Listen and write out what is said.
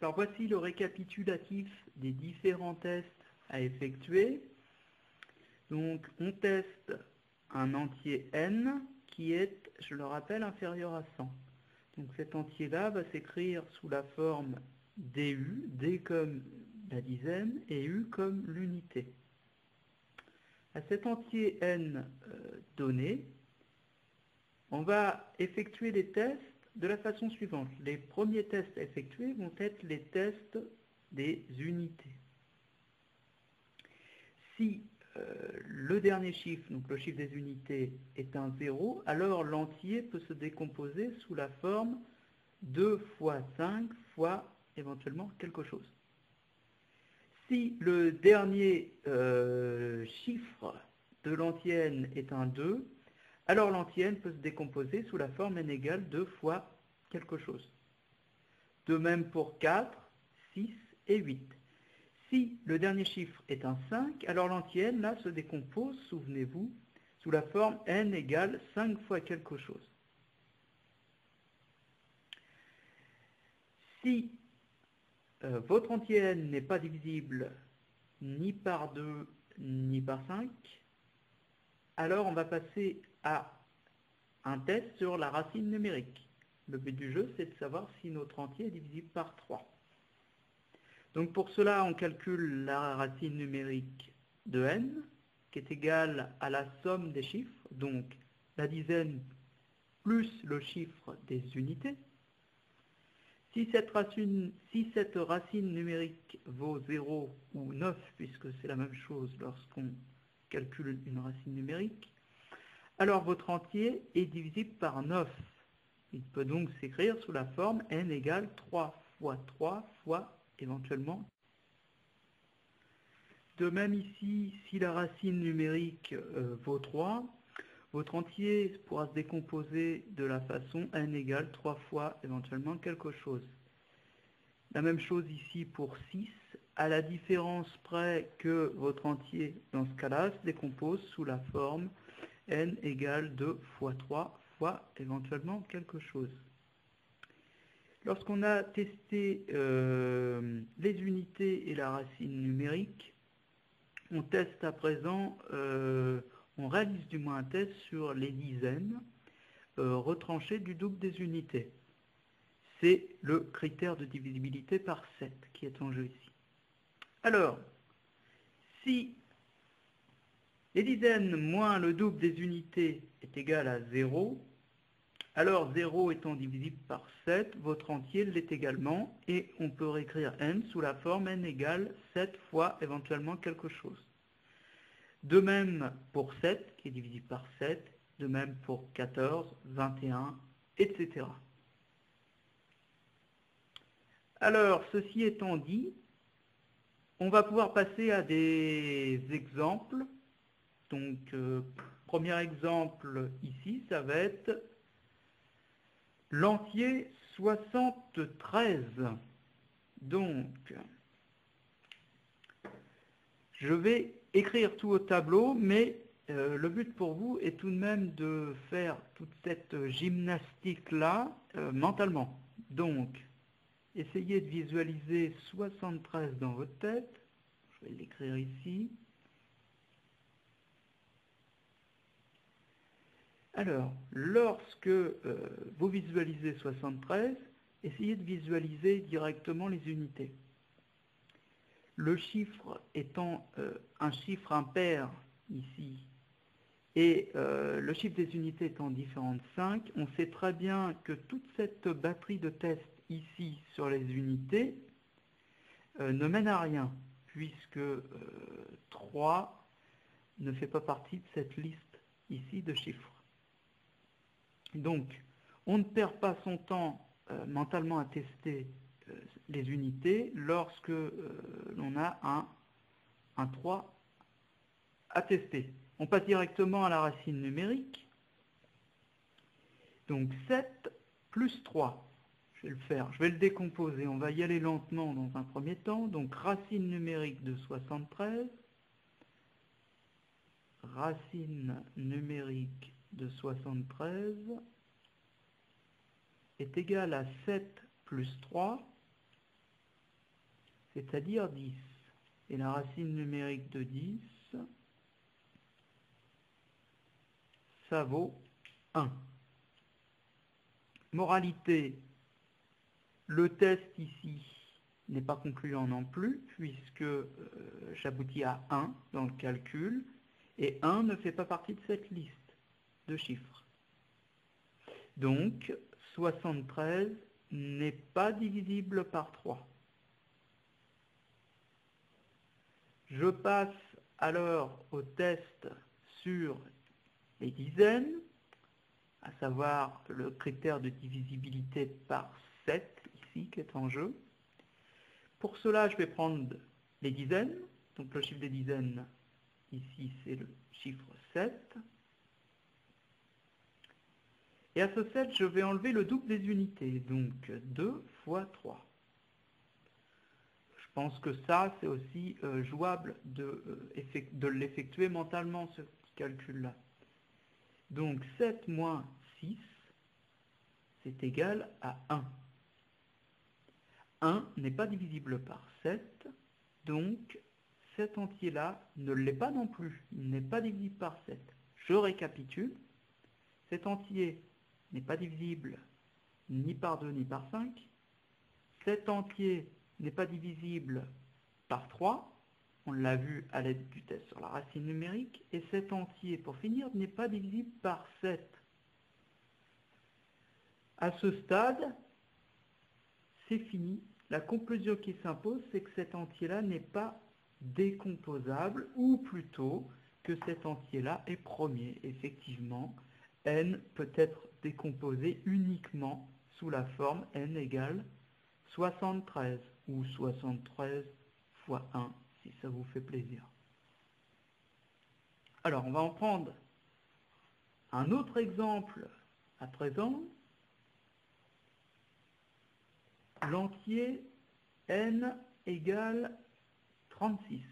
Alors voici le récapitulatif des différents tests à effectuer. Donc on teste un entier n qui est, je le rappelle, inférieur à 100. Donc cet entier-là va s'écrire sous la forme du, d comme la dizaine et u comme l'unité. À cet entier n donné, on va effectuer les tests de la façon suivante. Les premiers tests effectués vont être les tests des unités. Si le dernier chiffre, donc le chiffre des unités, est un 0, alors l'entier peut se décomposer sous la forme 2 fois 5 fois éventuellement quelque chose. Si le dernier chiffre de l'entier n est un 2, alors l'entier n peut se décomposer sous la forme n égale 2 fois quelque chose. De même pour 4, 6 et 8. Si le dernier chiffre est un 5, alors l'entier n là se décompose, souvenez-vous, sous la forme n égale 5 fois quelque chose. Si votre entier n n'est pas divisible ni par 2 ni par 5, alors on va passer à un test sur la racine numérique. Le but du jeu, c'est de savoir si notre entier est divisible par 3. Donc pour cela, on calcule la racine numérique de n, qui est égale à la somme des chiffres, donc la dizaine plus le chiffre des unités. Si cette racine numérique vaut 0 ou 9, puisque c'est la même chose lorsqu'on calcule une racine numérique, alors votre entier est divisible par 9. Il peut donc s'écrire sous la forme n égale 3 fois 3 fois éventuellement. De même ici, si la racine numérique vaut 3, votre entier pourra se décomposer de la façon n égale 3 fois éventuellement quelque chose. La même chose ici pour 6, à la différence près que votre entier, dans ce cas-là, se décompose sous la forme n égale 2 fois 3 fois éventuellement quelque chose. Lorsqu'on a testé les unités et la racine numérique, on teste à présent, on réalise du moins un test sur les dizaines retranchées du double des unités. C'est le critère de divisibilité par 7 qui est en jeu ici. Alors, si les dizaines moins le double des unités est égal à 0, alors 0 étant divisible par 7, votre entier l'est également, et on peut réécrire n sous la forme n égale 7 fois éventuellement quelque chose. De même pour 7, qui est divisible par 7, de même pour 14, 21, etc. Alors, ceci étant dit, on va pouvoir passer à des exemples. Donc, premier exemple ici, ça va être l'entier 73. Donc, je vais écrire tout au tableau, mais le but pour vous est tout de même de faire toute cette gymnastique-là mentalement. Donc, essayez de visualiser 73 dans votre tête. Je vais l'écrire ici. Alors, lorsque vous visualisez 73, essayez de visualiser directement les unités. Le chiffre étant un chiffre impair ici, et le chiffre des unités étant différent de 5, on sait très bien que toute cette batterie de tests ici sur les unités ne mène à rien, puisque 3 ne fait pas partie de cette liste ici de chiffres. Donc, on ne perd pas son temps mentalement à tester les unités lorsque l'on a un 3 à tester. On passe directement à la racine numérique. Donc 7 plus 3. Je vais le faire, je vais le décomposer. On va y aller lentement dans un premier temps. Donc racine numérique de 73. Racine numérique de 73 est égale à 7 plus 3. c'est-à-dire 10. Et la racine numérique de 10, ça vaut 1. Moralité, le test ici n'est pas concluant non plus, puisque j'aboutis à 1 dans le calcul, et 1 ne fait pas partie de cette liste de chiffres. Donc, 73 n'est pas divisible par 3. Je passe alors au test sur les dizaines, à savoir le critère de divisibilité par 7, ici, qui est en jeu. Pour cela, je vais prendre les dizaines. Donc le chiffre des dizaines, ici, c'est le chiffre 7. Et à ce 7, je vais enlever le double des unités, donc 2 fois 3. Je pense que ça, c'est aussi jouable de l'effectuer mentalement, ce calcul-là. Donc 7 moins 6, c'est égal à 1. 1 n'est pas divisible par 7, donc cet entier-là ne l'est pas non plus. Il n'est pas divisible par 7. Je récapitule. Cet entier n'est pas divisible ni par 2 ni par 5. Cet entier n'est pas divisible par 3. On l'a vu à l'aide du test sur la racine numérique. Et cet entier, pour finir, n'est pas divisible par 7. À ce stade, c'est fini. La conclusion qui s'impose, c'est que cet entier-là n'est pas décomposable, ou plutôt que cet entier-là est premier. Effectivement, n peut être décomposé uniquement sous la forme n égale 73, ou 73 fois 1, si ça vous fait plaisir. Alors, on va en prendre un autre exemple à présent. L'entier n égale 36.